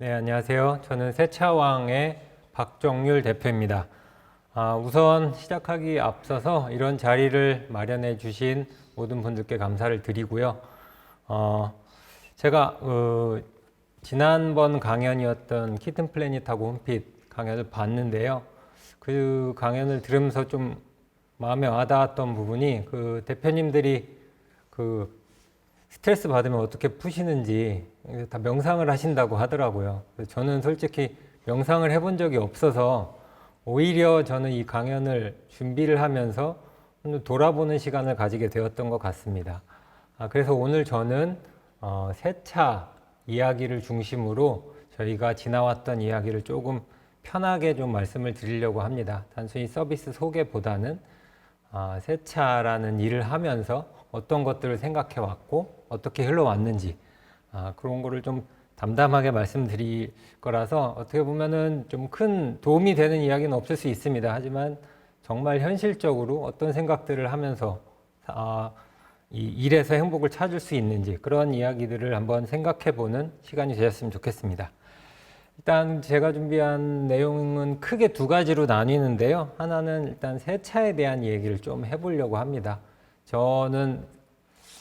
네, 안녕하세요. 저는 세차왕의 박정률 대표입니다. 우선 시작하기 앞서서 이런 자리를 마련해 주신 모든 분들께 감사를 드리고요. 제가 지난번 강연이었던 키튼 플래닛하고 홈핏 강연을 봤는데요. 그 강연을 들으면서 좀 마음에 와닿았던 부분이 그 대표님들이 스트레스 받으면 어떻게 푸시는지 다 명상을 하신다고 하더라고요. 저는 솔직히 명상을 해본 적이 없어서 오히려 저는 이 강연을 준비를 하면서 돌아보는 시간을 가지게 되었던 것 같습니다. 그래서 오늘 저는 세차 이야기를 중심으로 저희가 지나왔던 이야기를 조금 편하게 좀 말씀을 드리려고 합니다. 단순히 서비스 소개보다는 세차라는 일을 하면서 어떤 것들을 생각해 왔고 어떻게 흘러왔는지 그런 거를 좀 담담하게 말씀드릴 거라서 어떻게 보면은 좀 큰 도움이 되는 이야기는 없을 수 있습니다. 하지만 정말 현실적으로 어떤 생각들을 하면서 이 일에서 행복을 찾을 수 있는지 그런 이야기들을 한번 생각해 보는 시간이 되셨으면 좋겠습니다. 일단 제가 준비한 내용은 크게 두 가지로 나뉘는데요. 하나는 일단 세차에 대한 얘기를 좀 해보려고 합니다. 저는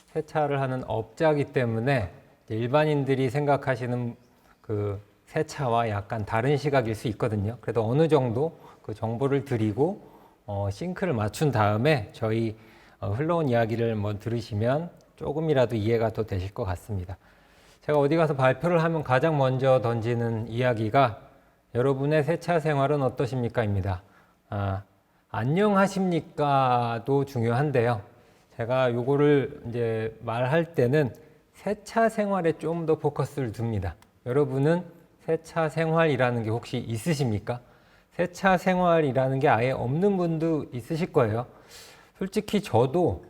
세차를 하는 업자이기 때문에 일반인들이 생각하시는 그 세차와 약간 다른 시각일 수 있거든요. 그래도 어느 정도 그 정보를 드리고 싱크를 맞춘 다음에 저희 흘러온 이야기를 들으시면 조금이라도 이해가 더 되실 것 같습니다. 제가 어디 가서 발표를 하면 가장 먼저 던지는 이야기가 여러분의 세차 생활은 어떠십니까?입니다. 안녕하십니까도 중요한데요. 제가 요거를 이제 말할 때는 세차 생활에 좀 더 포커스를 둡니다. 여러분은 세차 생활이라는 게 혹시 있으십니까? 세차 생활이라는 게 아예 없는 분도 있으실 거예요. 솔직히 저도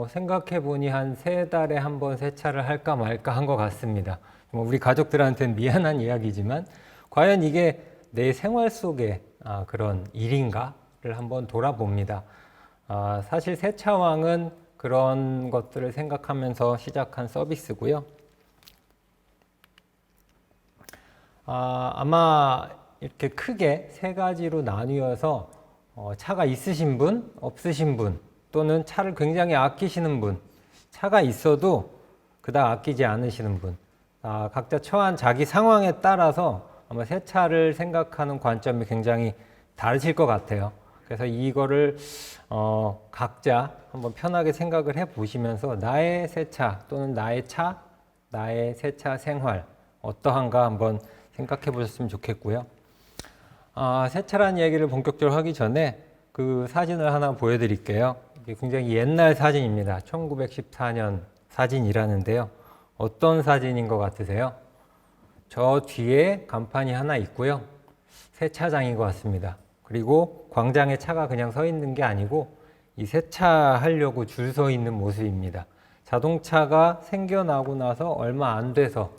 생각해 보니 한 3달에 한 번 세차를 할까 말까 한 것 같습니다. 우리 가족들한테는 미안한 이야기지만 과연 이게 내 생활 속의 그런 일인가를 한번 돌아봅니다. 사실 세차왕은 그런 것들을 생각하면서 시작한 서비스고요. 아마 이렇게 크게 3가지로 나뉘어서 차가 있으신 분, 없으신 분, 또는 차를 굉장히 아끼시는 분, 차가 있어도 그닥 아끼지 않으시는 분, 각자 처한 자기 상황에 따라서 아마 세차를 생각하는 관점이 굉장히 다르실 것 같아요. 그래서 이거를 각자 한번 편하게 생각을 해 보시면서 나의 세차 또는 나의 차, 나의 세차 생활 어떠한가 한번 생각해 보셨으면 좋겠고요. 세차라는 얘기를 본격적으로 하기 전에 그 사진을 하나 보여드릴게요. 이게 굉장히 옛날 사진입니다. 1914년 사진이라는데요. 어떤 사진인 것 같으세요? 저 뒤에 간판이 하나 있고요. 세차장인 것 같습니다. 그리고 광장에 차가 그냥 서 있는 게 아니고 이 세차하려고 줄 서 있는 모습입니다. 자동차가 생겨나고 나서 얼마 안 돼서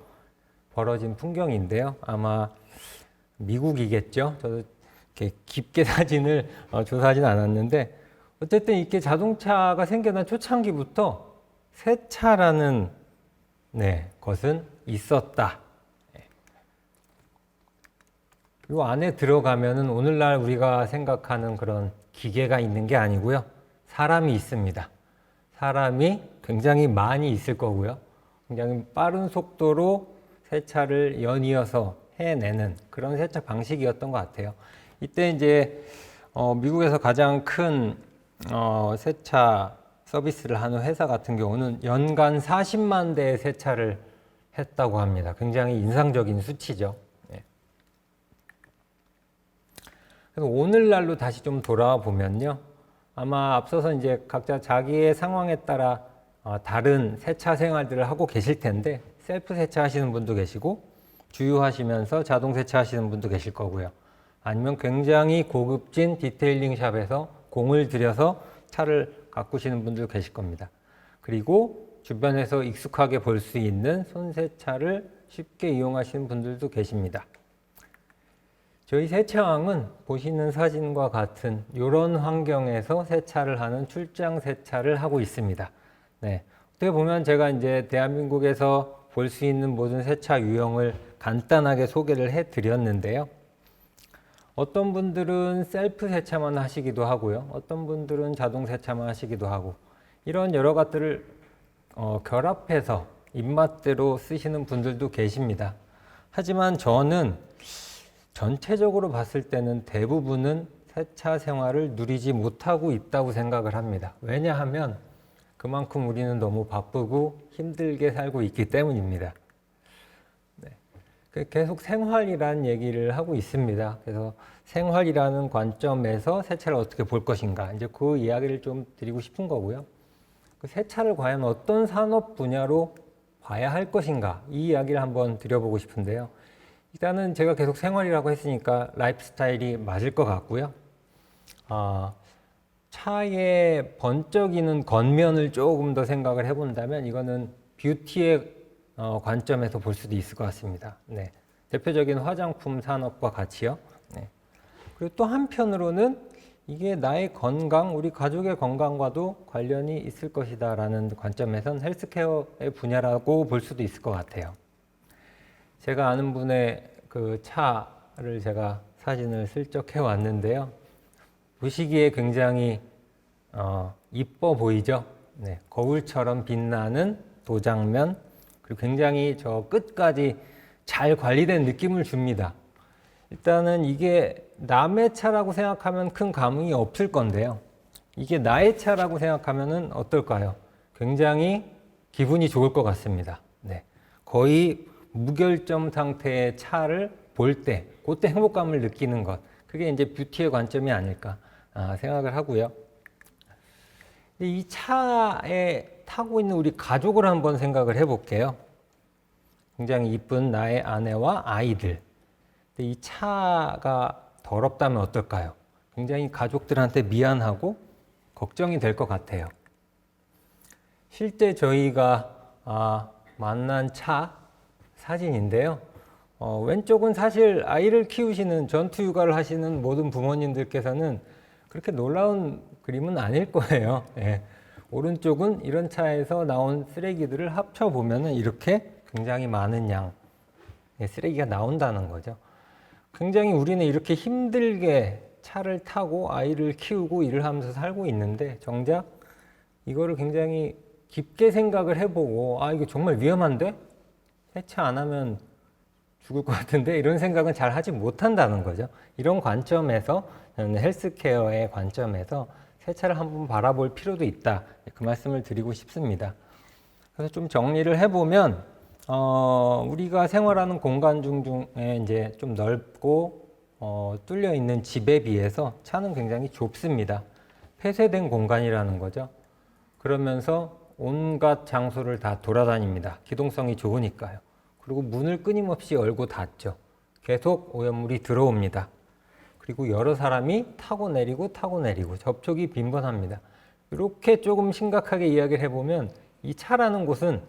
벌어진 풍경인데요. 아마 미국이겠죠. 저도 이렇게 깊게 사진을 조사하진 않았는데 어쨌든 이렇게 자동차가 생겨난 초창기부터 세차라는 것은 있었다. 이 안에 들어가면은 오늘날 우리가 생각하는 그런 기계가 있는 게 아니고요. 사람이 있습니다. 사람이 굉장히 많이 있을 거고요. 굉장히 빠른 속도로 세차를 연이어서 해내는 그런 세차 방식이었던 것 같아요. 이때 이제 미국에서 가장 큰 세차 서비스를 하는 회사 같은 경우는 연간 40만 대의 세차를 했다고 합니다. 굉장히 인상적인 수치죠. 그래서 오늘날로 다시 좀 돌아와 보면요. 아마 앞서서 이제 각자 자기의 상황에 따라 다른 세차 생활들을 하고 계실 텐데 셀프 세차 하시는 분도 계시고 주유하시면서 자동 세차 하시는 분도 계실 거고요. 아니면 굉장히 고급진 디테일링 샵에서 공을 들여서 차를 가꾸시는 분도 계실 겁니다. 그리고 주변에서 익숙하게 볼 수 있는 손세차를 쉽게 이용하시는 분들도 계십니다. 저희 세차왕은 보시는 사진과 같은 이런 환경에서 세차를 하는 출장 세차를 하고 있습니다. 어떻게 보면 제가 이제 대한민국에서 볼 수 있는 모든 세차 유형을 간단하게 소개를 해드렸는데요. 어떤 분들은 셀프 세차만 하시기도 하고요. 어떤 분들은 자동 세차만 하시기도 하고 이런 여러 가지를 결합해서 입맛대로 쓰시는 분들도 계십니다. 하지만 저는 전체적으로 봤을 때는 대부분은 세차 생활을 누리지 못하고 있다고 생각을 합니다. 왜냐하면 그만큼 우리는 너무 바쁘고 힘들게 살고 있기 때문입니다. 네. 계속 생활이라는 얘기를 하고 있습니다. 그래서 생활이라는 관점에서 세차를 어떻게 볼 것인가, 이제 그 이야기를 좀 드리고 싶은 거고요. 그 세차를 과연 어떤 산업 분야로 봐야 할 것인가, 이 이야기를 한번 드려보고 싶은데요. 일단은 제가 계속 생활이라고 했으니까 라이프 스타일이 맞을 것 같고요. 차의 번쩍이는 겉면을 조금 더 생각을 해본다면 이거는 뷰티의 관점에서 볼 수도 있을 것 같습니다. 네. 대표적인 화장품 산업과 같이요. 네. 그리고 또 한편으로는 이게 나의 건강, 우리 가족의 건강과도 관련이 있을 것이다라는 관점에선 헬스케어의 분야라고 볼 수도 있을 것 같아요. 제가 아는 분의 그 차를 제가 사진을 슬쩍 해왔는데요. 보시기에 굉장히 이뻐 보이죠? 네, 거울처럼 빛나는 도장면, 그리고 굉장히 저 끝까지 잘 관리된 느낌을 줍니다. 일단은 이게 남의 차라고 생각하면 큰 감흥이 없을 건데요. 이게 나의 차라고 생각하면은 어떨까요? 굉장히 기분이 좋을 것 같습니다. 네, 거의 무결점 상태의 차를 볼 때, 그때 행복감을 느끼는 것, 그게 이제 뷰티의 관점이 아닐까 생각을 하고요. 이 차에 타고 있는 우리 가족을 한번 생각을 해볼게요. 굉장히 이쁜 나의 아내와 아이들. 이 차가 더럽다면 어떨까요? 굉장히 가족들한테 미안하고 걱정이 될 것 같아요. 실제 저희가 만난 차 사진인데요. 왼쪽은 사실 아이를 키우시는 전투 육아를 하시는 모든 부모님들께서는 그렇게 놀라운 그림은 아닐 거예요. 예. 오른쪽은 이런 차에서 나온 쓰레기들을 합쳐보면 이렇게 굉장히 많은 양의 쓰레기가 나온다는 거죠. 굉장히 우리는 이렇게 힘들게 차를 타고 아이를 키우고 일을 하면서 살고 있는데 정작 이거를 굉장히 깊게 생각을 해보고 이거 정말 위험한데? 세차 안 하면 죽을 것 같은데? 이런 생각은 잘 하지 못한다는 거죠. 이런 관점에서 저는 헬스케어의 관점에서 세차를 한번 바라볼 필요도 있다. 그 말씀을 드리고 싶습니다. 그래서 좀 정리를 해보면 우리가 생활하는 공간 중에 이제 좀 넓고 뚫려 있는 집에 비해서 차는 굉장히 좁습니다. 폐쇄된 공간이라는 거죠. 그러면서 온갖 장소를 다 돌아다닙니다. 기동성이 좋으니까요. 그리고 문을 끊임없이 열고 닫죠. 계속 오염물이 들어옵니다. 그리고 여러 사람이 타고 내리고 접촉이 빈번합니다. 이렇게 조금 심각하게 이야기를 해보면 이 차라는 곳은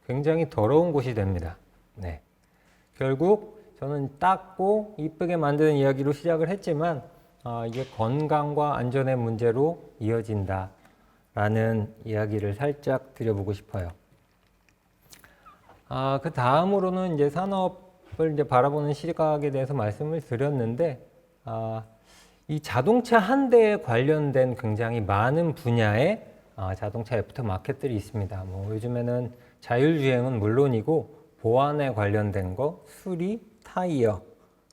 굉장히 더러운 곳이 됩니다. 네. 결국 저는 닦고 이쁘게 만드는 이야기로 시작을 했지만 이게 건강과 안전의 문제로 이어진다라는 이야기를 살짝 드려보고 싶어요. 그 다음으로는 이제 산업을 이제 바라보는 시각에 대해서 말씀을 드렸는데, 이 자동차 한 대에 관련된 굉장히 많은 분야의 자동차 애프터 마켓들이 있습니다. 뭐 요즘에는 자율주행은 물론이고 보안에 관련된 거, 수리, 타이어,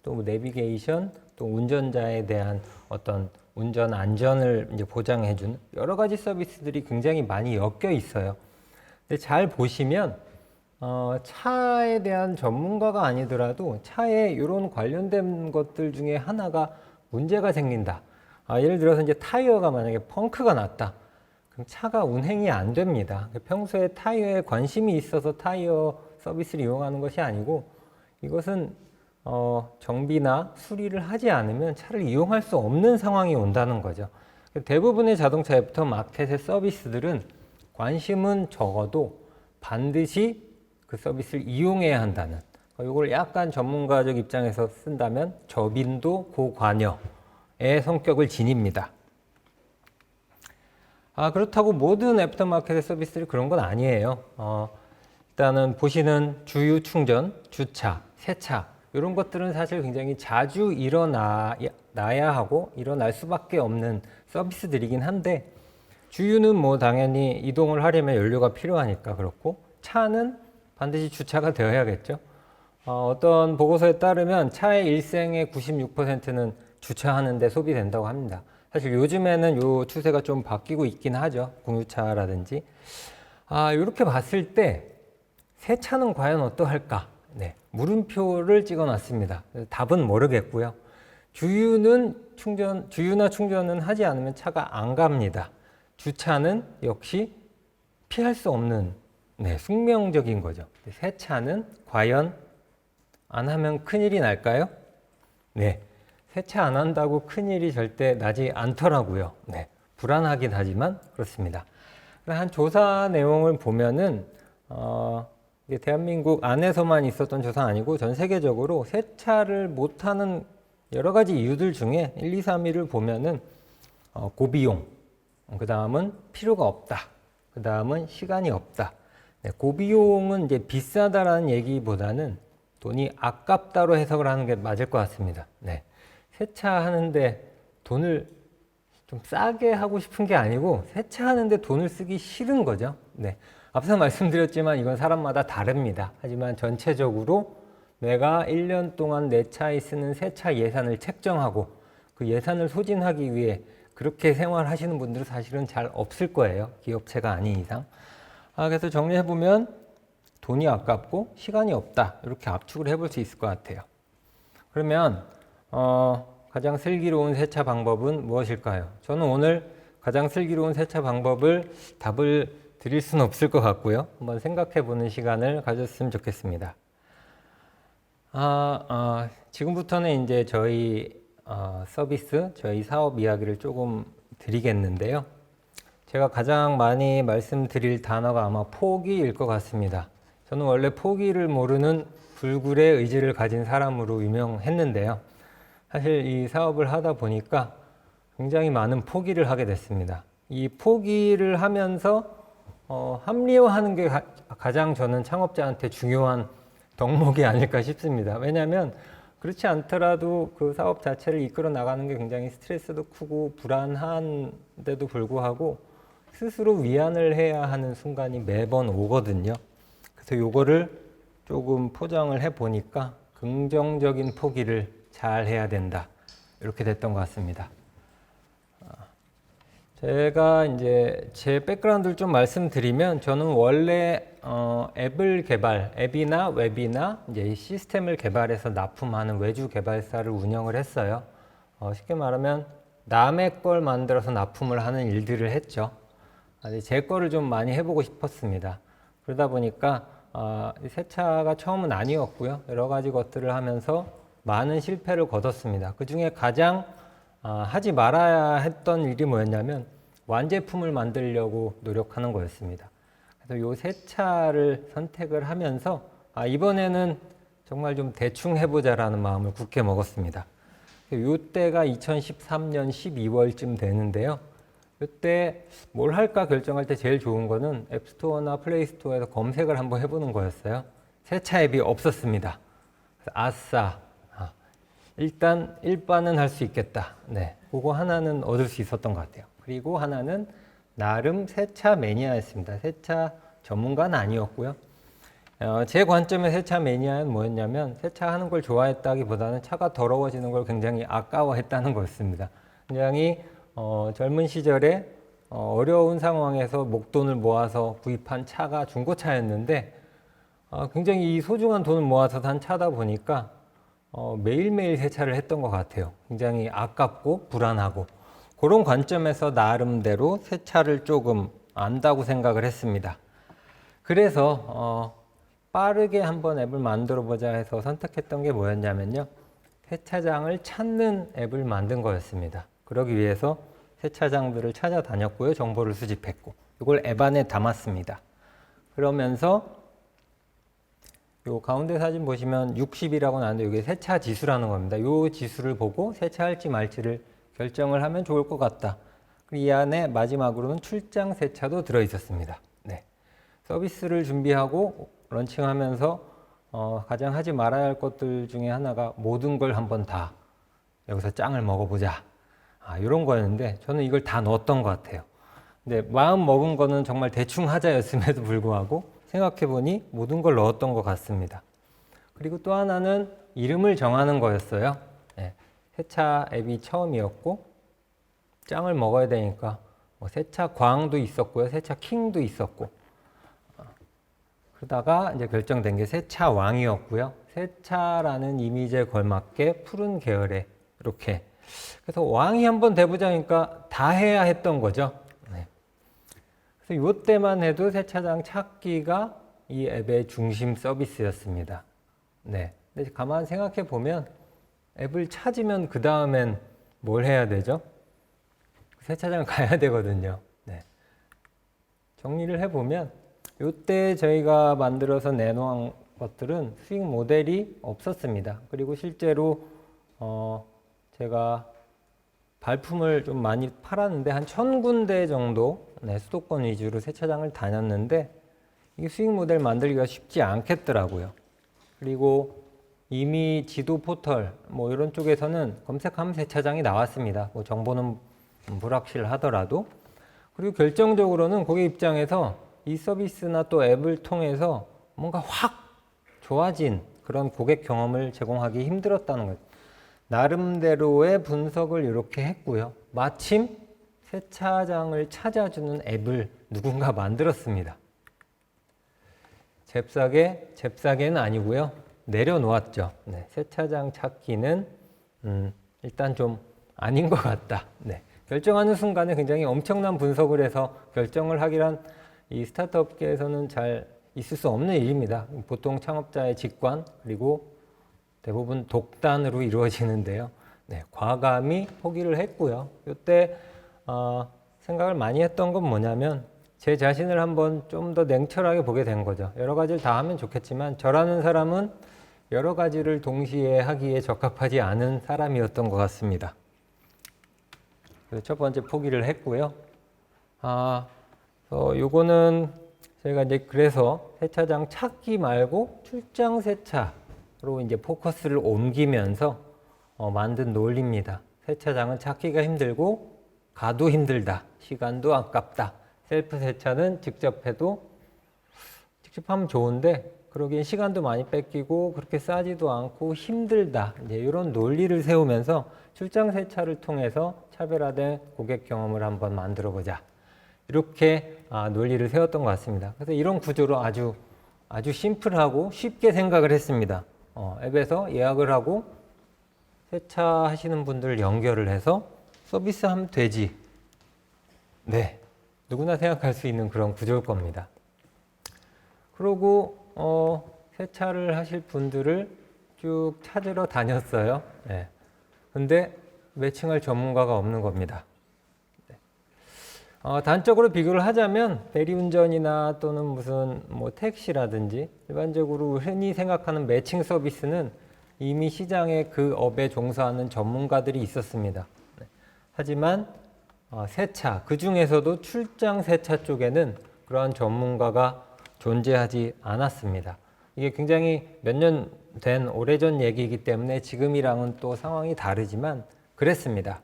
또 내비게이션, 또 운전자에 대한 어떤 운전 안전을 이제 보장해주는 여러 가지 서비스들이 굉장히 많이 엮여 있어요. 근데 잘 보시면 차에 대한 전문가가 아니더라도 차에 이런 관련된 것들 중에 하나가 문제가 생긴다. 예를 들어서 이제 타이어가 만약에 펑크가 났다. 그럼 차가 운행이 안 됩니다. 평소에 타이어에 관심이 있어서 타이어 서비스를 이용하는 것이 아니고 이것은 정비나 수리를 하지 않으면 차를 이용할 수 없는 상황이 온다는 거죠. 대부분의 자동차 애프터 마켓의 서비스들은 관심은 적어도 반드시 그 서비스를 이용해야 한다는, 이걸 약간 전문가적 입장에서 쓴다면 저빈도 고관여의 성격을 지닙니다. 그렇다고 모든 애프터마켓의 서비스들이 그런 건 아니에요. 일단은 보시는 주유 충전, 주차, 세차 이런 것들은 사실 굉장히 자주 일어나야 하고 일어날 수밖에 없는 서비스들이긴 한데 주유는 뭐 당연히 이동을 하려면 연료가 필요하니까 그렇고 차는 반드시 주차가 되어야겠죠. 어떤 보고서에 따르면 차의 일생의 96%는 주차하는 데 소비된다고 합니다. 사실 요즘에는 요 추세가 좀 바뀌고 있긴 하죠. 공유차라든지. 이렇게 봤을 때 새 차는 과연 어떠할까? 네, 물음표를 찍어 놨습니다. 답은 모르겠고요. 주유나 충전은 하지 않으면 차가 안 갑니다. 주차는 역시 피할 수 없는 숙명적인 거죠. 새 차는 과연 안 하면 큰일이 날까요? 네, 세차 안 한다고 큰일이 절대 나지 않더라고요. 네, 불안하긴 하지만 그렇습니다. 한 조사 내용을 보면은 이게 대한민국 안에서만 있었던 조사 아니고 전 세계적으로 세차를 못하는 여러 가지 이유들 중에 1, 2, 3위를 보면은 고비용, 그 다음은 필요가 없다, 그 다음은 시간이 없다. 네, 고비용은 이제 비싸다라는 얘기보다는 돈이 아깝다로 해석을 하는 게 맞을 것 같습니다. 네, 세차하는데 돈을 좀 싸게 하고 싶은 게 아니고 세차하는데 돈을 쓰기 싫은 거죠. 네, 앞서 말씀드렸지만 이건 사람마다 다릅니다. 하지만 전체적으로 내가 1년 동안 내 차에 쓰는 세차 예산을 책정하고 그 예산을 소진하기 위해 그렇게 생활하시는 분들은 사실은 잘 없을 거예요. 기업체가 아닌 이상. 그래서 정리해보면 돈이 아깝고 시간이 없다. 이렇게 압축을 해볼 수 있을 것 같아요. 그러면 가장 슬기로운 세차 방법은 무엇일까요? 저는 오늘 가장 슬기로운 세차 방법을 답을 드릴 수는 없을 것 같고요. 한번 생각해보는 시간을 가졌으면 좋겠습니다. 지금부터는 이제 저희 서비스, 저희 사업 이야기를 조금 드리겠는데요. 제가 가장 많이 말씀드릴 단어가 아마 포기일 것 같습니다. 저는 원래 포기를 모르는 불굴의 의지를 가진 사람으로 유명했는데요. 사실 이 사업을 하다 보니까 굉장히 많은 포기를 하게 됐습니다. 이 포기를 하면서 합리화하는 게 가장 저는 창업자한테 중요한 덕목이 아닐까 싶습니다. 왜냐하면 그렇지 않더라도 그 사업 자체를 이끌어 나가는 게 굉장히 스트레스도 크고 불안한데도 불구하고 스스로 위안을 해야 하는 순간이 매번 오거든요. 그래서 요거를 조금 포장을 해 보니까 긍정적인 포기를 잘 해야 된다. 이렇게 됐던 것 같습니다. 제가 이제 제 백그라운드를 좀 말씀드리면 저는 원래 앱이나 웹이나 이제 시스템을 개발해서 납품하는 외주 개발사를 운영을 했어요. 쉽게 말하면 남의 걸 만들어서 납품을 하는 일들을 했죠. 제 거를 좀 많이 해보고 싶었습니다. 그러다 보니까 세차가 처음은 아니었고요. 여러 가지 것들을 하면서 많은 실패를 거뒀습니다. 그 중에 가장 하지 말아야 했던 일이 뭐였냐면 완제품을 만들려고 노력하는 거였습니다. 그래서 요 세차를 선택을 하면서 이번에는 정말 좀 대충 해보자라는 마음을 굳게 먹었습니다. 요 때가 2013년 12월쯤 되는데요. 이때 뭘 할까 결정할 때 제일 좋은 거는 앱스토어나 플레이스토어에서 검색을 한번 해보는 거였어요. 세차 앱이 없었습니다. 그래서 아싸, 일단 일반은 할 수 있겠다. 네, 그거 하나는 얻을 수 있었던 것 같아요. 그리고 하나는 나름 세차 매니아였습니다. 세차 전문가는 아니었고요. 제 관점의 세차 매니아는 뭐였냐면 세차하는 걸 좋아했다기보다는 차가 더러워지는 걸 굉장히 아까워했다는 거였습니다. 굉장히 젊은 시절에 어려운 상황에서 목돈을 모아서 구입한 차가 중고차였는데 굉장히 이 소중한 돈을 모아서 산 차다 보니까 매일매일 세차를 했던 것 같아요. 굉장히 아깝고 불안하고 그런 관점에서 나름대로 세차를 조금 안다고 생각을 했습니다. 그래서 빠르게 한번 앱을 만들어 보자 해서 선택했던 게 뭐였냐면요. 세차장을 찾는 앱을 만든 거였습니다. 그러기 위해서 세차장들을 찾아다녔고요. 정보를 수집했고 이걸 앱 안에 담았습니다. 그러면서 요 가운데 사진 보시면 60이라고 나왔는데 이게 세차 지수라는 겁니다. 요 지수를 보고 세차할지 말지를 결정을 하면 좋을 것 같다. 이 안에 마지막으로는 출장 세차도 들어 있었습니다. 네. 서비스를 준비하고 런칭하면서 가장 하지 말아야 할 것들 중에 하나가 모든 걸 한번 다 여기서 짱을 먹어보자. 이런 거였는데 저는 이걸 다 넣었던 것 같아요. 근데 마음 먹은 거는 정말 대충 하자였음에도 불구하고 생각해보니 모든 걸 넣었던 것 같습니다. 그리고 또 하나는 이름을 정하는 거였어요. 네, 세차 앱이 처음이었고 짱을 먹어야 되니까 세차 광도 있었고요. 세차 킹도 있었고 그러다가 이제 결정된 게 세차 왕이었고요. 세차라는 이미지에 걸맞게 푸른 계열의 이렇게 그래서 왕이 한번 돼보자니까 다 해야 했던 거죠. 네. 그래서 이때만 해도 세차장 찾기가 이 앱의 중심 서비스였습니다. 네. 근데 가만 생각해 보면 앱을 찾으면 그 다음엔 뭘 해야 되죠? 세차장 가야 되거든요. 네. 정리를 해보면 이때 저희가 만들어서 내놓은 것들은 수익 모델이 없었습니다. 그리고 실제로 제가 발품을 좀 많이 팔았는데 한 1000군데 정도 수도권 위주로 세차장을 다녔는데 이게 수익 모델 만들기가 쉽지 않겠더라고요. 그리고 이미 지도 포털 이런 쪽에서는 검색하면 세차장이 나왔습니다. 정보는 불확실하더라도. 그리고 결정적으로는 고객 입장에서 이 서비스나 또 앱을 통해서 뭔가 확 좋아진 그런 고객 경험을 제공하기 힘들었다는 거예요. 나름대로의 분석을 이렇게 했고요. 마침 세차장을 찾아주는 앱을 누군가 만들었습니다. 잽싸게는 아니고요. 내려놓았죠. 네, 세차장 찾기는 일단 좀 아닌 것 같다. 네, 결정하는 순간에 굉장히 엄청난 분석을 해서 결정을 하기란 이 스타트업계에서는 잘 있을 수 없는 일입니다. 보통 창업자의 직관 그리고 대부분 독단으로 이루어지는데요. 네, 과감히 포기를 했고요. 이때 생각을 많이 했던 건 뭐냐면 제 자신을 한번 좀 더 냉철하게 보게 된 거죠. 여러 가지를 다 하면 좋겠지만 저라는 사람은 여러 가지를 동시에 하기에 적합하지 않은 사람이었던 것 같습니다. 그래서 첫 번째 포기를 했고요. 요거는 저희가 이제 그래서 세차장 찾기 말고 출장 세차로 이제 포커스를 옮기면서 만든 논리입니다. 세차장은 찾기가 힘들고 가도 힘들다. 시간도 아깝다. 셀프 세차는 직접 해도 직접 하면 좋은데 그러기엔 시간도 많이 뺏기고 그렇게 싸지도 않고 힘들다. 이제 이런 논리를 세우면서 출장 세차를 통해서 차별화된 고객 경험을 한번 만들어 보자. 이렇게 논리를 세웠던 것 같습니다. 그래서 이런 구조로 아주 심플하고 쉽게 생각을 했습니다. 앱에서 예약을 하고 세차하시는 분들을 연결을 해서 서비스하면 되지. 네, 누구나 생각할 수 있는 그런 구조일 겁니다. 그리고 세차를 하실 분들을 쭉 찾으러 다녔어요. 네. 근데 매칭할 전문가가 없는 겁니다. 네. 단적으로 비교를 하자면 대리운전이나 또는 무슨 택시라든지 일반적으로 흔히 생각하는 매칭 서비스는 이미 시장에 그 업에 종사하는 전문가들이 있었습니다. 네. 하지만 세차, 그 중에서도 출장 세차 쪽에는 그러한 전문가가 존재하지 않았습니다. 이게 굉장히 몇 년 된 오래전 얘기이기 때문에 지금이랑은 또 상황이 다르지만 그랬습니다.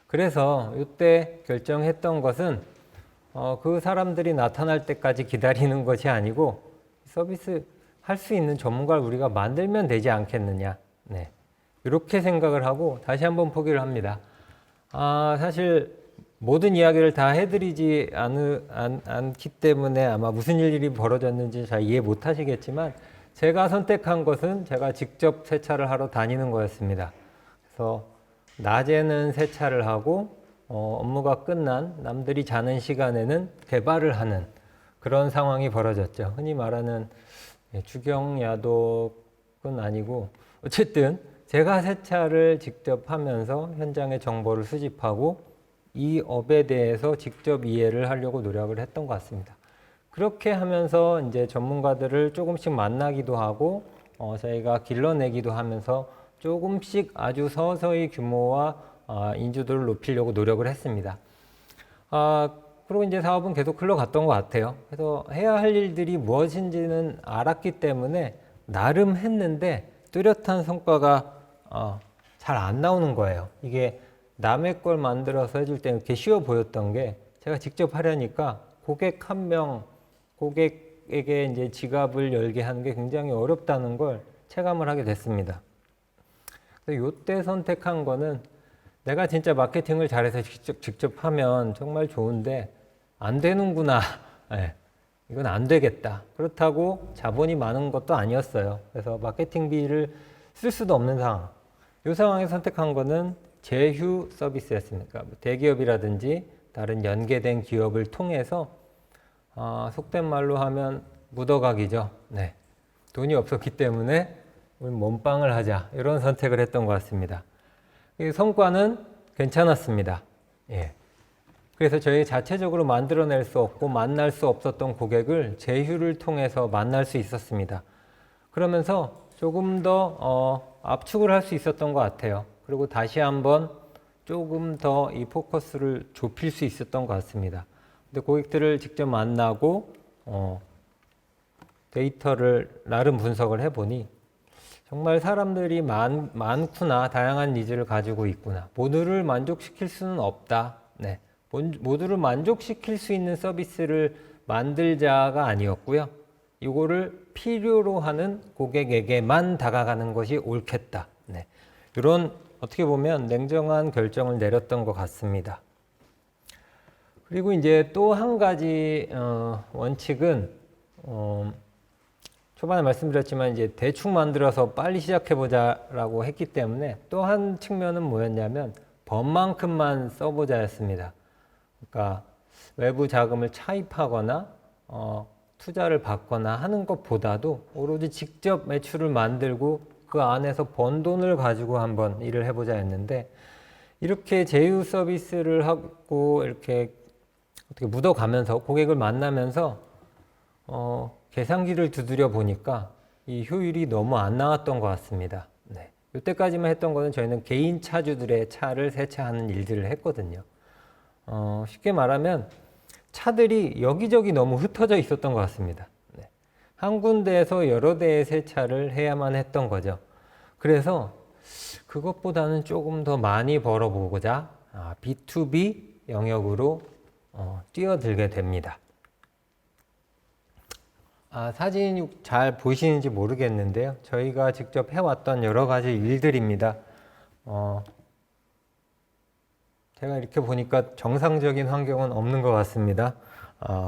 그래서 이때 결정했던 것은 그 사람들이 나타날 때까지 기다리는 것이 아니고 서비스 할 수 있는 전문가를 우리가 만들면 되지 않겠느냐. 네. 이렇게 생각을 하고 다시 한번 포기를 합니다. 사실 모든 이야기를 다 해드리지 않기 때문에 아마 무슨 일이 벌어졌는지 잘 이해 못 하시겠지만 제가 선택한 것은 제가 직접 세차를 하러 다니는 거였습니다. 그래서 낮에는 세차를 하고 업무가 끝난 남들이 자는 시간에는 개발을 하는 그런 상황이 벌어졌죠. 흔히 말하는 주경야독은 아니고 어쨌든 제가 세차를 직접 하면서 현장의 정보를 수집하고 이 업에 대해서 직접 이해를 하려고 노력을 했던 것 같습니다. 그렇게 하면서 이제 전문가들을 조금씩 만나기도 하고 저희가 길러내기도 하면서 조금씩 아주 서서히 규모와 인지도를 높이려고 노력을 했습니다. 그리고 이제 사업은 계속 흘러갔던 것 같아요. 그래서 해야 할 일들이 무엇인지는 알았기 때문에 나름 했는데 뚜렷한 성과가 잘 안 나오는 거예요. 이게 남의 걸 만들어서 해줄 때 이렇게 쉬워 보였던 게 제가 직접 하려니까 고객 한 명, 고객에게 이제 지갑을 열게 하는 게 굉장히 어렵다는 걸 체감을 하게 됐습니다. 그래서 요때 선택한 거는 내가 진짜 마케팅을 잘해서 직접 하면 정말 좋은데 안 되는구나. 네, 이건 안 되겠다. 그렇다고 자본이 많은 것도 아니었어요. 그래서 마케팅비를 쓸 수도 없는 상황. 이 상황에 선택한 거는 제휴 서비스였습니다. 대기업이라든지 다른 연계된 기업을 통해서 속된 말로 하면 묻어가기죠. 네. 돈이 없었기 때문에 우리 몸빵을 하자. 이런 선택을 했던 것 같습니다. 성과는 괜찮았습니다. 예. 그래서 저희 자체적으로 만들어낼 수 없고 만날 수 없었던 고객을 제휴를 통해서 만날 수 있었습니다. 그러면서 조금 더 압축을 할 수 있었던 것 같아요. 그리고 다시 한번 조금 더 이 포커스를 좁힐 수 있었던 것 같습니다. 근데 고객들을 직접 만나고 데이터를 나름 분석을 해보니 정말 사람들이 많구나, 다양한 니즈를 가지고 있구나. 모두를 만족시킬 수는 없다. 네. 모두를 만족시킬 수 있는 서비스를 만들자가 아니었고요. 이거를 필요로 하는 고객에게만 다가가는 것이 옳겠다. 네. 이런 어떻게 보면 냉정한 결정을 내렸던 것 같습니다. 그리고 이제 또 한 가지 원칙은 초반에 말씀드렸지만 이제 대충 만들어서 빨리 시작해보자라고 했기 때문에 또 한 측면은 뭐였냐면 번만큼만 써보자였습니다. 그러니까 외부 자금을 차입하거나 투자를 받거나 하는 것보다도 오로지 직접 매출을 만들고 그 안에서 번 돈을 가지고 한번 일을 해보자 했는데 이렇게 제휴 서비스를 하고 이렇게 어떻게 묻어가면서 고객을 만나면서 계산기를 두드려 보니까 이 효율이 너무 안 나왔던 것 같습니다. 네. 이때까지만 했던 거는 저희는 개인 차주들의 차를 세차하는 일들을 했거든요. 쉽게 말하면 차들이 여기저기 너무 흩어져 있었던 것 같습니다. 네. 한 군데에서 여러 대의 세차를 해야만 했던 거죠. 그래서 그것보다는 조금 더 많이 벌어보고자 B2B 영역으로 뛰어들게 됩니다. 사진 잘 보시는지 모르겠는데요. 저희가 직접 해왔던 여러 가지 일들입니다. 제가 이렇게 보니까 정상적인 환경은 없는 것 같습니다.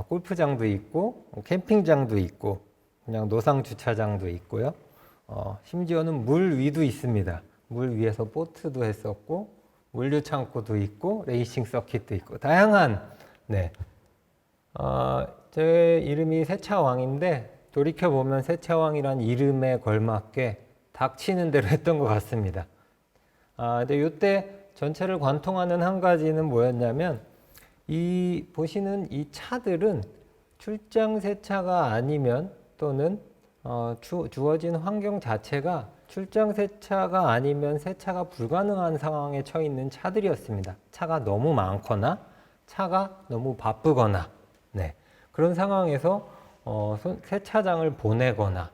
골프장도 있고, 캠핑장도 있고, 그냥 노상 주차장도 있고요. 심지어는 물 위도 있습니다. 물 위에서 보트도 했었고, 물류 창고도 있고, 레이싱 서킷도 있고, 다양한, 네. 제 이름이 세차왕인데, 돌이켜보면 세차왕이란 이름에 걸맞게 닥치는 대로 했던 것 같습니다. 근데 이때 전체를 관통하는 한 가지는 뭐였냐면 보시는 이 차들은 출장 세차가 아니면 또는 주어진 환경 자체가 출장 세차가 아니면 세차가 불가능한 상황에 처해 있는 차들이었습니다. 차가 너무 많거나 차가 너무 바쁘거나 네. 그런 상황에서 세차장을 보내거나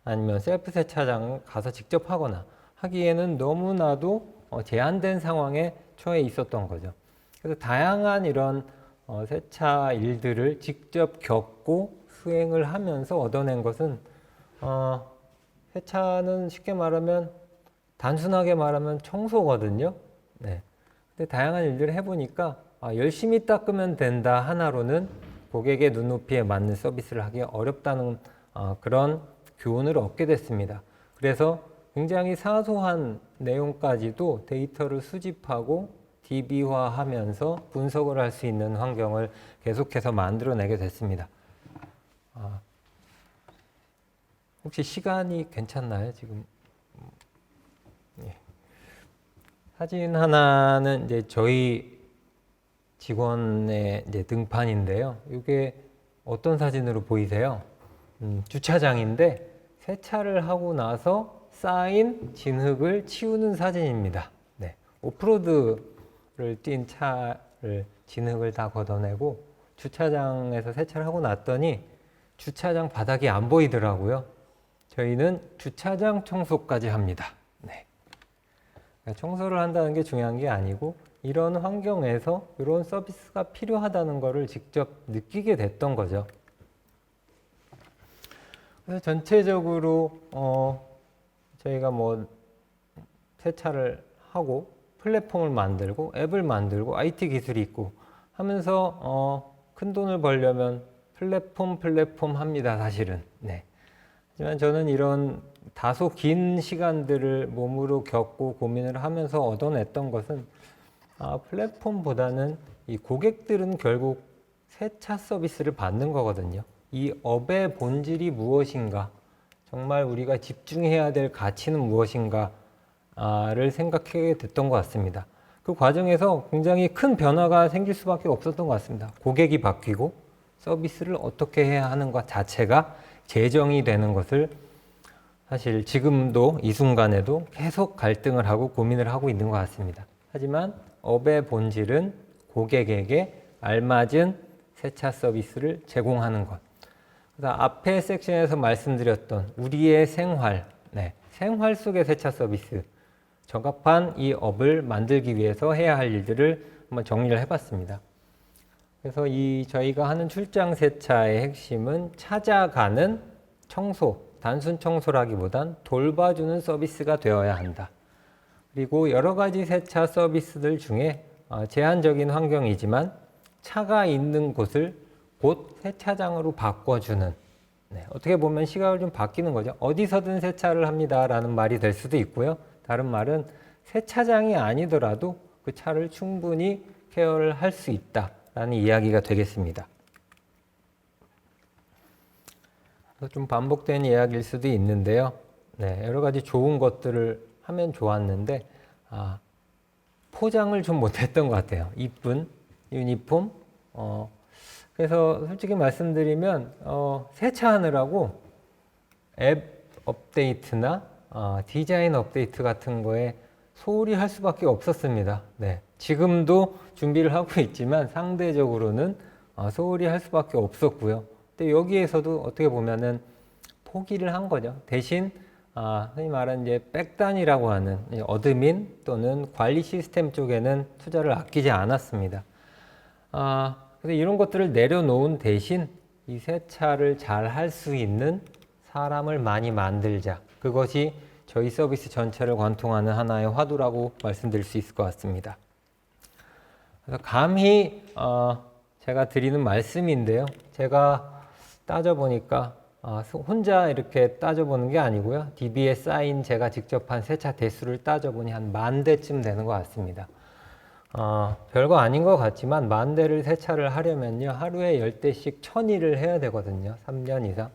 아니면 셀프 세차장을 가서 직접 하거나 하기에는 너무나도 제한된 상황에 처해 있었던 거죠. 그래서 다양한 이런 세차 일들을 직접 겪고 수행을 하면서 얻어낸 것은 세차는 쉽게 말하면 단순하게 말하면 청소거든요. 네. 근데 다양한 일들을 해보니까 열심히 닦으면 된다 하나로는 고객의 눈높이에 맞는 서비스를 하기 어렵다는 그런 교훈을 얻게 됐습니다. 그래서 굉장히 사소한 내용까지도 데이터를 수집하고 DB화하면서 분석을 할 수 있는 환경을 계속해서 만들어내게 됐습니다. 혹시 시간이 괜찮나요? 지금 예. 사진 하나는 이제 저희 직원의 이제 등판인데요. 이게 어떤 사진으로 보이세요? 주차장인데 세차를 하고 나서 쌓인 진흙을 치우는 사진입니다. 네. 오프로드를 뛴 차를 진흙을 다 걷어내고 주차장에서 세차를 하고 났더니 주차장 바닥이 안 보이더라고요. 저희는 주차장 청소까지 합니다. 네. 청소를 한다는 게 중요한 게 아니고 이런 환경에서 이런 서비스가 필요하다는 것을 직접 느끼게 됐던 거죠. 그래서 전체적으로 저희가 뭐 세차를 하고 플랫폼을 만들고 앱을 만들고 IT 기술이 있고 하면서 큰 돈을 벌려면 플랫폼 합니다, 사실은. 네. 하지만 저는 이런 다소 긴 시간들을 몸으로 겪고 고민을 하면서 얻어냈던 것은 플랫폼보다는 이 고객들은 결국 세차 서비스를 받는 거거든요. 이 업의 본질이 무엇인가, 정말 우리가 집중해야 될 가치는 무엇인가를 생각하게 됐던 것 같습니다. 그 과정에서 굉장히 큰 변화가 생길 수밖에 없었던 것 같습니다. 고객이 바뀌고 서비스를 어떻게 해야 하는 것 자체가 재정이 되는 것을 사실 지금도 이 순간에도 계속 갈등을 하고 고민을 하고 있는 것 같습니다. 하지만 업의 본질은 고객에게 알맞은 세차 서비스를 제공하는 것. 그래서 앞에 섹션에서 말씀드렸던 우리의 생활, 생활 속의 세차 서비스, 적합한 이 업을 만들기 위해서 해야 할 일들을 한번 정리를 해봤습니다. 그래서 저희가 하는 출장 세차의 핵심은 찾아가는 청소, 단순 청소라기보단 돌봐주는 서비스가 되어야 한다. 그리고 여러 가지 세차 서비스들 중에 제한적인 환경이지만 차가 있는 곳을 곧 세차장으로 바꿔주는, 어떻게 보면 시각을 좀 바뀌는 거죠. 어디서든 세차를 합니다라는 말이 될 수도 있고요. 다른 말은 세차장이 아니더라도 그 차를 충분히 케어를 할 수 있다라는 이야기가 되겠습니다. 좀 반복된 이야기일 수도 있는데요. 여러 가지 좋은 것들을 하면 좋았는데 포장을 좀 못했던 것 같아요. 이쁜 유니폼. 그래서 솔직히 말씀드리면 세차하느라고 앱 업데이트나 디자인 업데이트 같은 거에 소홀히 할 수밖에 없었습니다. 지금도 준비를 하고 있지만 상대적으로는 소홀히 할 수밖에 없었고요. 근데 여기에서도 어떻게 보면은 포기를 한 거죠. 대신 흔히 말하는 이제 백단이라고 하는 어드민 또는 관리 시스템 쪽에는 투자를 아끼지 않았습니다. 그래서 이런 것들을 내려놓은 대신 이 세차를 잘 할 수 있는 사람을 많이 만들자. 그것이 저희 서비스 전체를 관통하는 하나의 화두라고 말씀드릴 수 있을 것 같습니다. 그래서 감히 제가 드리는 말씀인데요. 제가 따져보니까 혼자 이렇게 따져보는 게 아니고요. DB에 쌓인 제가 직접 한 세차 대수를 따져보니 한 10,000대쯤 되는 것 같습니다. 별거 아닌 것 같지만 10,000대를 세차를 하려면요. 하루에 10대씩 1000일을 해야 되거든요. 3년 이상.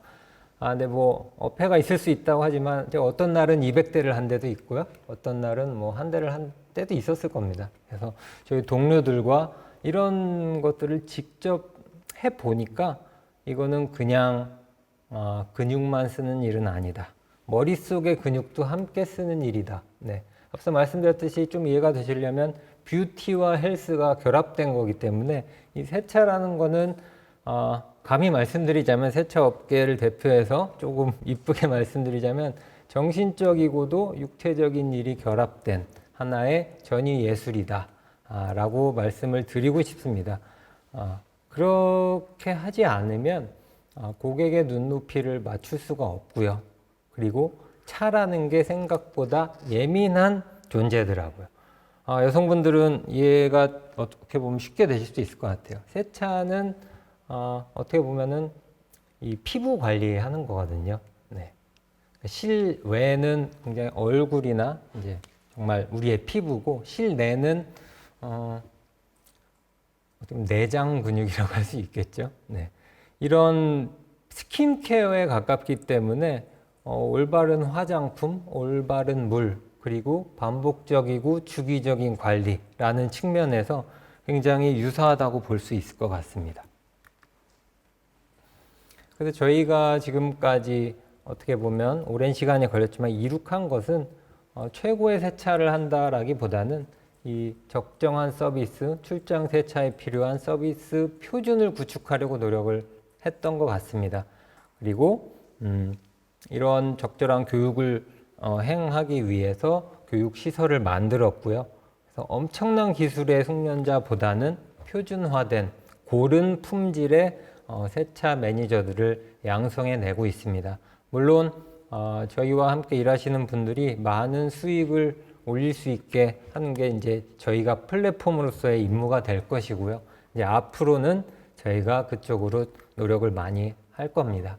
근데 뭐 어폐가 있을 수 있다고 하지만 어떤 날은 200대를 한 데도 있고요. 어떤 날은 뭐 한 대를 한 때도 있었을 겁니다. 그래서 저희 동료들과 이런 것들을 직접 해보니까 이거는 그냥 근육만 쓰는 일은 아니다. 머릿속의 근육도 함께 쓰는 일이다. 앞서 말씀드렸듯이 좀 이해가 되시려면 뷰티와 헬스가 결합된 거기 때문에 이 세차라는 거는 감히 말씀드리자면 세차 업계를 대표해서 조금 이쁘게 말씀드리자면 정신적이고도 육체적인 일이 결합된 하나의 전위 예술이다 라고 말씀을 드리고 싶습니다. 그렇게 하지 않으면 고객의 눈높이를 맞출 수가 없고요. 그리고 차라는 게 생각보다 예민한 존재더라고요. 여성분들은 이해가 어떻게 보면 쉽게 되실 수 있을 것 같아요. 세차는 어떻게 보면은 이 피부 관리하는 거거든요. 실외는 굉장히 얼굴이나 이제 정말 우리의 피부고 실내는 내장 근육이라고 할 수 있겠죠. 이런 스킨케어에 가깝기 때문에 올바른 화장품, 올바른 물, 그리고 반복적이고 주기적인 관리라는 측면에서 굉장히 유사하다고 볼 수 있을 것 같습니다. 그래서 저희가 지금까지 어떻게 보면 오랜 시간이 걸렸지만 이룩한 것은 최고의 세차를 한다라기보다는 이 적정한 서비스, 출장 세차에 필요한 서비스 표준을 구축하려고 노력을 했던 것 같습니다. 그리고 이런 적절한 교육을 행하기 위해서 교육 시설을 만들었고요. 그래서 엄청난 기술의 숙련자보다는 표준화된 고른 품질의 세차 매니저들을 양성해내고 있습니다. 물론 저희와 함께 일하시는 분들이 많은 수익을 올릴 수 있게 하는 게 이제 저희가 플랫폼으로서의 임무가 될 것이고요. 이제 앞으로는 저희가 그쪽으로 노력을 많이 할 겁니다.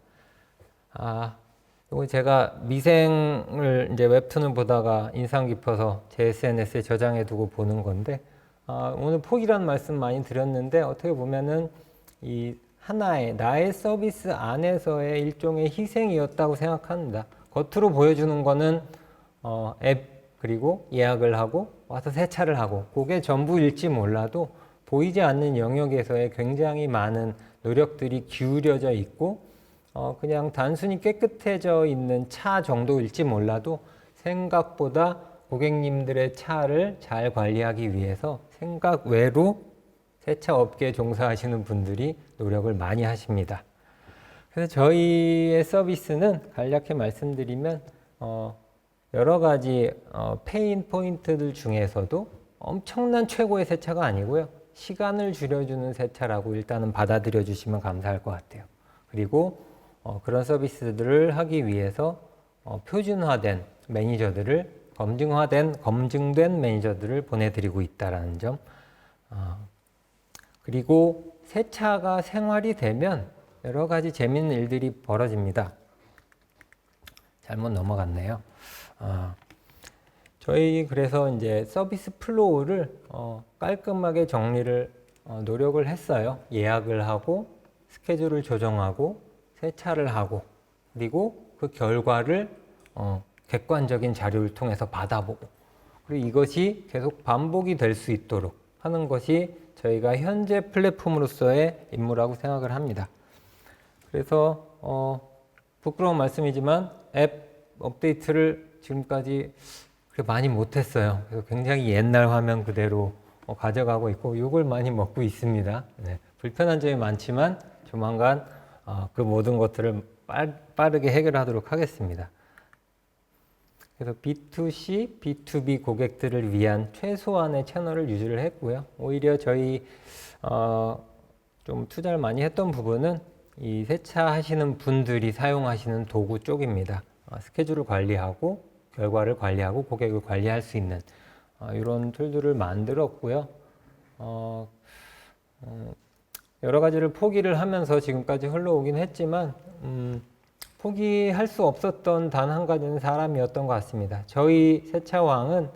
이거 제가 미생을 이제 웹툰을 보다가 인상 깊어서 제 SNS에 저장해 두고 보는 건데, 오늘 포기란 말씀 많이 드렸는데, 어떻게 보면은 이 하나의 나의 서비스 안에서의 일종의 희생이었다고 생각합니다. 겉으로 보여주는 거는 앱 그리고 예약을 하고 와서 세차를 하고, 그게 전부일지 몰라도 보이지 않는 영역에서의 굉장히 많은 노력들이 기울여져 있고, 그냥 단순히 깨끗해져 있는 차 정도일지 몰라도 생각보다 고객님들의 차를 잘 관리하기 위해서 생각 외로 세차 업계에 종사하시는 분들이 노력을 많이 하십니다. 그래서 저희의 서비스는 간략히 말씀드리면 여러 가지 페인 포인트들 중에서도 엄청난 최고의 세차가 아니고요. 시간을 줄여주는 세차라고 일단은 받아들여 주시면 감사할 것 같아요. 그리고 그런 서비스들을 하기 위해서 표준화된 매니저들을 검증된 매니저들을 보내드리고 있다는 점. 그리고 세차가 생활이 되면 여러 가지 재미있는 일들이 벌어집니다. 잘못 넘어갔네요. 저희 그래서 이제 서비스 플로우를 깔끔하게 정리를 노력을 했어요. 예약을 하고 스케줄을 조정하고 세차를 하고, 그리고 그 결과를 객관적인 자료를 통해서 받아보고, 그리고 이것이 계속 반복이 될 수 있도록 하는 것이 저희가 현재 플랫폼으로서의 임무라고 생각을 합니다. 그래서 부끄러운 말씀이지만 앱 업데이트를 지금까지 그렇게 많이 못했어요. 그래서 굉장히 옛날 화면 그대로 가져가고 있고 욕을 많이 먹고 있습니다. 네, 불편한 점이 많지만 조만간 그 모든 것들을 빠르게 해결하도록 하겠습니다. 그래서 B2C, B2B 고객들을 위한 최소한의 채널을 유지를 했고요. 오히려 저희 좀 투자를 많이 했던 부분은 이 세차하시는 분들이 사용하시는 도구 쪽입니다. 스케줄을 관리하고 결과를 관리하고 고객을 관리할 수 있는 이런 툴들을 만들었고요. 여러 가지를 포기를 하면서 지금까지 흘러오긴 했지만 포기할 수 없었던 단 한 가지는 사람이었던 것 같습니다. 저희 세차왕은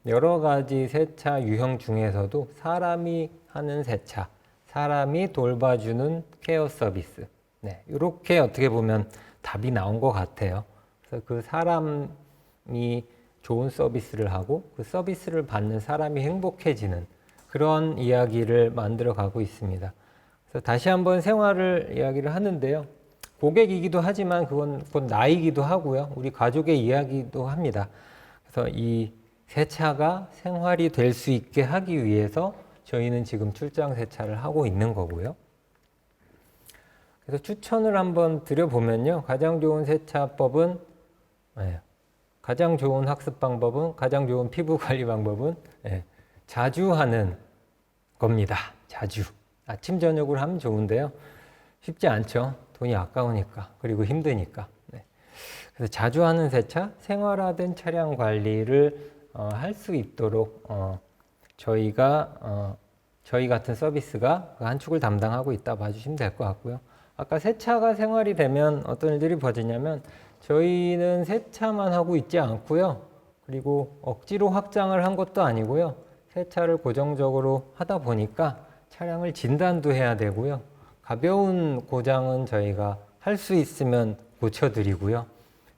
여러 가지 세차 유형 중에서도 사람이 하는 세차, 사람이 돌봐주는 케어 서비스, 네, 이렇게 어떻게 보면 답이 나온 것 같아요. 그래서 그 사람이 좋은 서비스를 하고 그 서비스를 받는 사람이 행복해지는 그런 이야기를 만들어 가고 있습니다. 그래서 다시 한번 생활을 이야기를 하는데요. 고객이기도 하지만 그건 곧 나이기도 하고요. 우리 가족의 이야기도 합니다. 그래서 이 세차가 생활이 될 수 있게 하기 위해서 저희는 지금 출장 세차를 하고 있는 거고요. 그래서 추천을 한번 드려보면요. 가장 좋은 세차법은, 가장 좋은 학습 방법은, 가장 좋은 피부 관리 방법은 자주 하는 겁니다. 자주. 아침, 저녁으로 하면 좋은데요. 쉽지 않죠. 돈이 아까우니까. 그리고 힘드니까. 네. 그래서 자주 하는 세차, 생활화된 차량 관리를 할 수 있도록 저희 같은 서비스가 그 한 축을 담당하고 있다 봐주시면 될 것 같고요. 아까 세차가 생활이 되면 어떤 일들이 벌어지냐면 저희는 세차만 하고 있지 않고요. 그리고 억지로 확장을 한 것도 아니고요. 세차를 고정적으로 하다 보니까 차량을 진단도 해야 되고요. 가벼운 고장은 저희가 할 수 있으면 고쳐드리고요.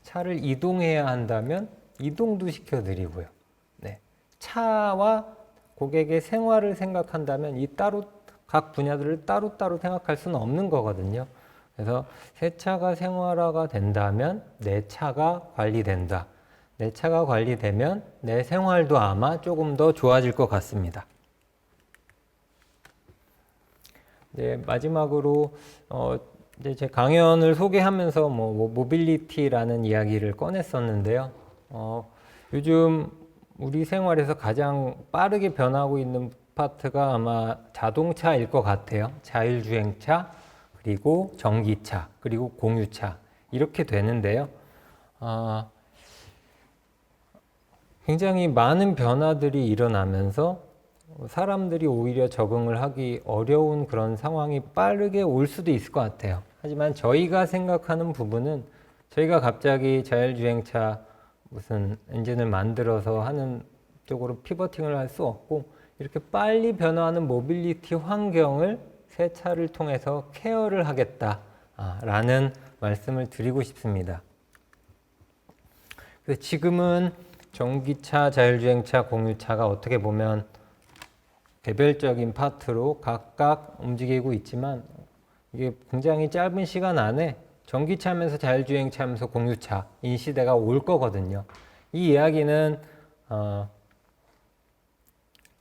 차를 이동해야 한다면 이동도 시켜드리고요. 네. 차와 고객의 생활을 생각한다면 이 각 분야들을 따로따로 생각할 수는 없는 거거든요. 그래서 세차가 생활화가 된다면 내 차가 관리된다. 내 차가 관리되면 내 생활도 아마 조금 더 좋아질 것 같습니다. 네, 마지막으로 이제 제 강연을 소개하면서 모빌리티라는 이야기를 꺼냈었는데요. 요즘 우리 생활에서 가장 빠르게 변하고 있는 파트가 아마 자동차일 것 같아요. 자율주행차, 그리고 전기차, 그리고 공유차 이렇게 되는데요. 굉장히 많은 변화들이 일어나면서 사람들이 오히려 적응을 하기 어려운 그런 상황이 빠르게 올 수도 있을 것 같아요. 하지만 저희가 생각하는 부분은 저희가 갑자기 자율주행차 무슨 엔진을 만들어서 하는 쪽으로 피버팅을 할 수 없고 이렇게 빨리 변화하는 모빌리티 환경을 새 차를 통해서 케어를 하겠다라는 말씀을 드리고 싶습니다. 그래서 지금은 전기차, 자율주행차, 공유차가 어떻게 보면 개별적인 파트로 각각 움직이고 있지만 이게 굉장히 짧은 시간 안에 전기차면서 자율주행차면서 공유차인 시대가 올 거거든요. 이 이야기는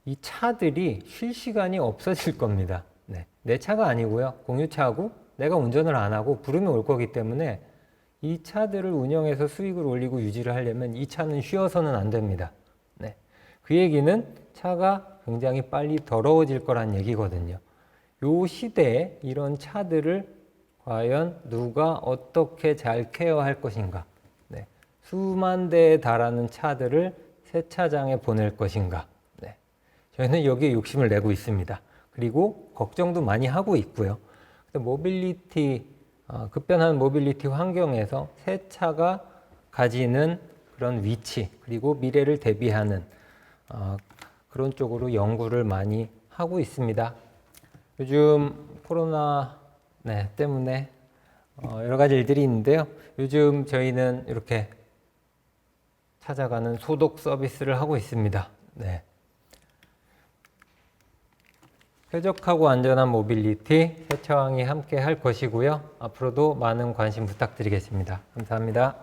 이 차들이 쉴 시간이 없어질 겁니다. 네. 내 차가 아니고요. 공유차하고 내가 운전을 안 하고 부름이 올 거기 때문에 이 차들을 운영해서 수익을 올리고 유지를 하려면 이 차는 쉬어서는 안 됩니다. 네. 그 얘기는 차가 굉장히 빨리 더러워질 거란 얘기거든요. 요 시대에 이런 차들을 과연 누가 어떻게 잘 케어할 것인가? 네. 수만 대에 달하는 차들을 세차장에 보낼 것인가? 네. 저희는 여기에 욕심을 내고 있습니다. 그리고 걱정도 많이 하고 있고요. 모빌리티, 급변하는 모빌리티 환경에서 새 차가 가지는 그런 위치, 그리고 미래를 대비하는 그런 쪽으로 연구를 많이 하고 있습니다. 요즘 코로나 때문에 여러 가지 일들이 있는데요. 요즘 저희는 이렇게 찾아가는 소독 서비스를 하고 있습니다. 네. 쾌적하고 안전한 모빌리티, 세차왕이 함께 할 것이고요. 앞으로도 많은 관심 부탁드리겠습니다. 감사합니다.